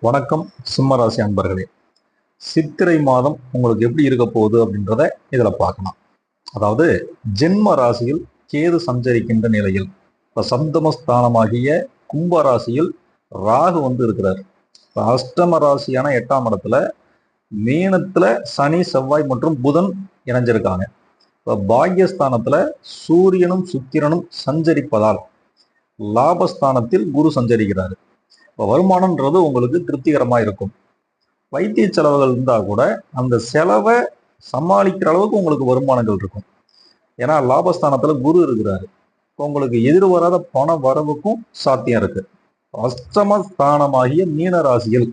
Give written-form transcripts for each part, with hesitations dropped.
வணக்கம் சிம்மராசி அன்பர்களே. சித்திரை மாதம் உங்களுக்கு எப்படி இருக்க போகுது அப்படின்றத இதுல பார்க்கலாம். அதாவது ஜென்ம ராசியில் கேது சஞ்சரிக்கின்ற நிலையில் இப்ப சப்தமஸ்தானமாகிய கும்ப ராசியில் ராகு இருக்கிறார். இப்ப அஷ்டம ராசியான 8ஆம் இடத்துல மீனத்துல சனி செவ்வாய் மற்றும் புதன் இணைஞ்சிருக்காங்க. இப்ப பாக்யஸ்தானத்துல சூரியனும் சுக்கிரனும் சஞ்சரிப்பதால் லாபஸ்தானத்தில் குரு சஞ்சரிக்கிறாரு. இப்போ வருமானம்ன்றது உங்களுக்கு திருப்திகரமா இருக்கும். வைத்திய செலவுகள் இருந்தா கூட அந்த செலவை சமாளிக்கிற அளவுக்கு உங்களுக்கு வருமானங்கள் இருக்கும். ஏன்னா லாபஸ்தானத்துல குரு இருக்கிறாரு. இப்போ உங்களுக்கு எதிர்வராத பண வரவுக்கும் சாத்தியம் இருக்கு. அஷ்டமஸ்தானமாகிய மீன ராசியில்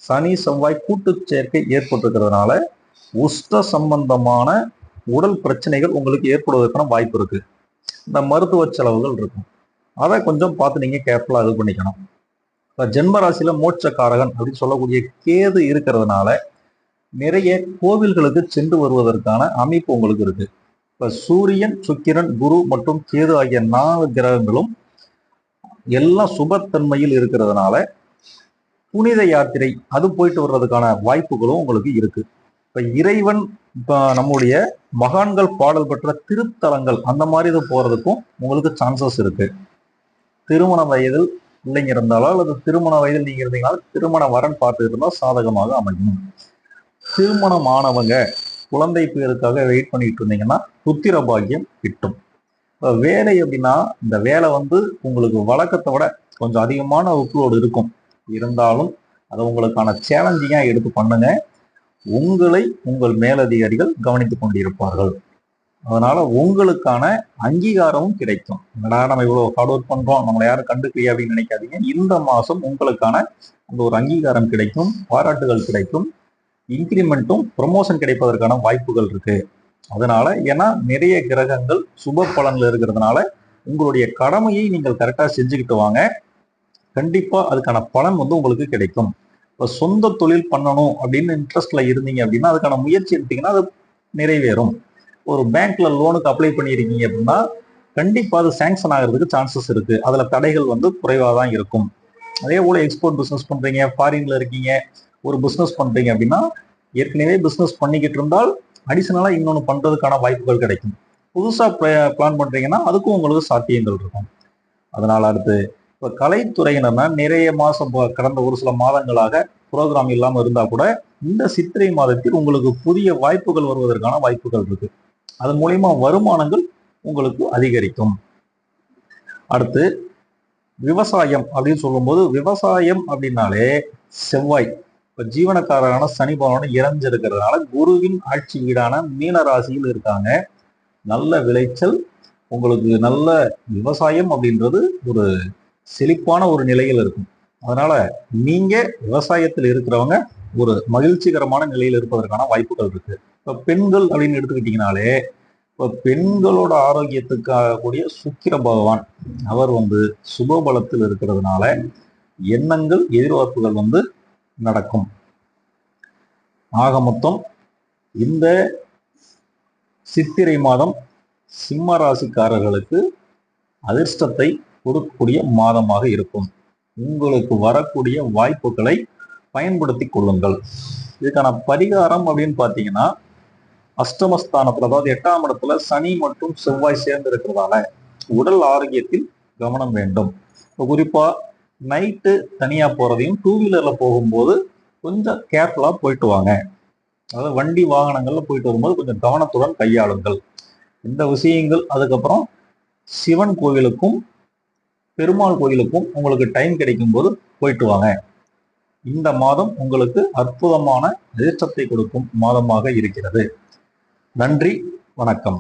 சனி செவ்வாய் கூட்டு சேர்க்கை ஏற்பட்டிருக்கிறதுனால உஷ்ட சம்பந்தமான உடல் பிரச்சனைகள் உங்களுக்கு ஏற்படுவதற்கான வாய்ப்பு இருக்கு. இந்த மருத்துவ செலவுகள் இருக்கும். அதை கொஞ்சம் பார்த்து நீங்க கேர்ஃபுல்லா இது பண்ணிக்கணும். ஜென்ம ராசியில மோட்சக்காரகன் அப்படின்னு சொல்லக்கூடிய கேது இருக்கிறதுனால நிறைய கோவில்களுக்கு சென்று வருவதற்கான அமைப்பு உங்களுக்கு இருக்கு. இப்ப சூரியன், சுக்கிரன், குரு மற்றும் கேது ஆகிய 4 கிரகங்களும் எல்லாம் சுபத்தன்மையில் இருக்கிறதுனால புனித யாத்திரை அது போயிட்டு வர்றதுக்கான வாய்ப்புகளும் உங்களுக்கு இருக்கு. இப்ப இறைவன் நம்முடைய மகான்கள் பாடல் பெற்ற திருத்தலங்கள் அந்த மாதிரி இது போறதுக்கும் உங்களுக்கு சான்சஸ் இருக்கு. திருமண வயதில் பிள்ளைங்க இருந்தாலோ அல்லது திருமண வயதில் நீங்க இருந்தீங்கன்னா திருமண வரன் பார்த்து இருந்தால் சாதகமாக அமையும். திருமணமானவங்க குழந்தை பேருக்காக வெயிட் பண்ணிட்டு இருந்தீங்கன்னா புத்திர பாக்கியம் கிட்டும். வேலை அப்படின்னா இந்த வேலை உங்களுக்கு வழக்கத்தை விட கொஞ்சம் அதிகமான ஒர்க்லோடு இருக்கும். இருந்தாலும் அதை உங்களுக்கான சேலஞ்சிங்கா எடுத்து பண்ணுங்க. உங்களை உங்கள் மேலதிகாரிகள் கவனித்துக் கொண்டிருப்பார்கள். அதனால உங்களுக்கான அங்கீகாரமும் கிடைக்கும். என்னடா நம்ம இவ்வளவு ஹார்ட் ஒர்க் பண்றோம், நம்மளை யாரும் கண்டுக்கலையா அப்படின்னு நினைக்காதீங்க. இந்த மாசம் உங்களுக்கான அந்த ஒரு அங்கீகாரம் கிடைக்கும், பாராட்டுகள் கிடைக்கும், இன்கிரிமெண்ட்டும் ப்ரொமோஷன் கிடைப்பதற்கான வாய்ப்புகள் இருக்கு. அதனால ஏன்னா நிறைய கிரகங்கள் சுப பலன்ல இருக்கிறதுனால உங்களுடைய கடமையை நீங்கள் கரெக்டா செஞ்சுக்கிட்டு வாங்க. கண்டிப்பா அதுக்கான பலன் உங்களுக்கு கிடைக்கும். இப்ப சொந்த தொழில் பண்ணணும் அப்படின்னு இன்ட்ரெஸ்ட்ல இருந்தீங்க அப்படின்னா அதுக்கான முயற்சி எடுத்தீங்கன்னா அது நிறைவேறும். ஒரு பேங்க்ல லோனுக்கு அப்ளை பண்ணியிருக்கீங்க அப்படின்னா கண்டிப்பா அது சாங்ஷன் ஆகிறதுக்கு சான்சஸ் இருக்கு. அதுல தடைகள் குறைவா தான் இருக்கும். அதே போல எக்ஸ்போர்ட் பிசினஸ் பண்றீங்க, ஃபாரின்ல இருக்கீங்க, ஒரு பிசினஸ் பண்றீங்க அப்படின்னா ஏற்கனவே பிசினஸ் பண்ணிக்கிட்டு இருந்தால் அடிஷனலா இன்னொன்னு பண்றதுக்கான வாய்ப்புகள் கிடைக்கும். புதுசா பிளான் பண்றீங்கன்னா அதுக்கும் உங்களுக்கு சாத்தியங்கள் இருக்கும். அதனால அடுத்து இப்ப கலைத்துறையினர்னா நிறைய மாசம் கடந்த ஒரு சில மாதங்களாக புரோகிராம் இல்லாம இருந்தா கூட இந்த சித்திரை மாதத்தில் உங்களுக்கு புதிய வாய்ப்புகள் வருவதற்கான வாய்ப்புகள் இருக்கு. அது மூலியமா வருமானங்கள் உங்களுக்கு அதிகரிக்கும். அடுத்து விவசாயம் அப்படின்னு சொல்லும்போது விவசாயம் அப்படின்னாலே செவ்வாய் இப்ப ஜீவனக்காரரான சனி பகவான் இறஞ்சிருக்கிறதுனால குருவின் ஆட்சி வீடான மீன ராசியில் இருக்காங்க. நல்ல விளைச்சல் உங்களுக்கு, நல்ல விவசாயம் அப்படின்றது ஒரு செழிப்பான ஒரு நிலையில் இருக்கும். அதனால நீங்க விவசாயத்தில் இருக்கிறவங்க ஒரு மகிழ்ச்சிகரமான நிலையில் இருப்பதற்கான வாய்ப்புகள் இருக்கு. இப்ப பெண்கள் அப்படின்னு எடுத்துக்கிட்டீங்கனாலே இப்ப பெண்களோட ஆரோக்கியத்துக்காக கூடிய சுக்கிர பகவான் அவர் சுபபலத்தில் இருக்கிறதுனால எண்ணங்கள், எதிர்பார்ப்புகள் நடக்கும். ஆக மொத்தம் இந்த சித்திரை மாதம் சிம்ம ராசிக்காரர்களுக்கு அதிர்ஷ்டத்தை கொடுக்கக்கூடிய மாதமாக இருக்கும். உங்களுக்கு வரக்கூடிய வாய்ப்புகளை பயன்படுத்தி கொள்ளுங்கள். இதுக்கான பரிகாரம் அப்படின்னு பாத்தீங்கன்னா அஷ்டமஸ்தானத்துல, அதாவது 8ஆம் இடத்துல சனி மற்றும் செவ்வாய் சேர்ந்து இருக்கிறதால உடல் ஆரோக்கியத்தில் கவனம் வேண்டும். குறிப்பா நைட்டு தனியா போறதையும் 2 வீலர்ல போகும்போது கொஞ்சம் கேர்ஃபுல்லா போயிட்டு வாங்க. அதாவது வண்டி வாகனங்கள்ல போயிட்டு வரும்போது கொஞ்சம் கவனத்துடன் கையாளுங்கள். இந்த விஷயங்கள். அதுக்கப்புறம் சிவன் கோவிலுக்கும் பெருமாள் கோயிலுக்கும் உங்களுக்கு டைம் கிடைக்கும் போது போயிட்டு வாங்க. இந்த மாதம் உங்களுக்கு அற்புதமான அதிர்ஷ்டத்தை கொடுக்கும் மாதமாக இருக்கிறது. நன்றி, வணக்கம்.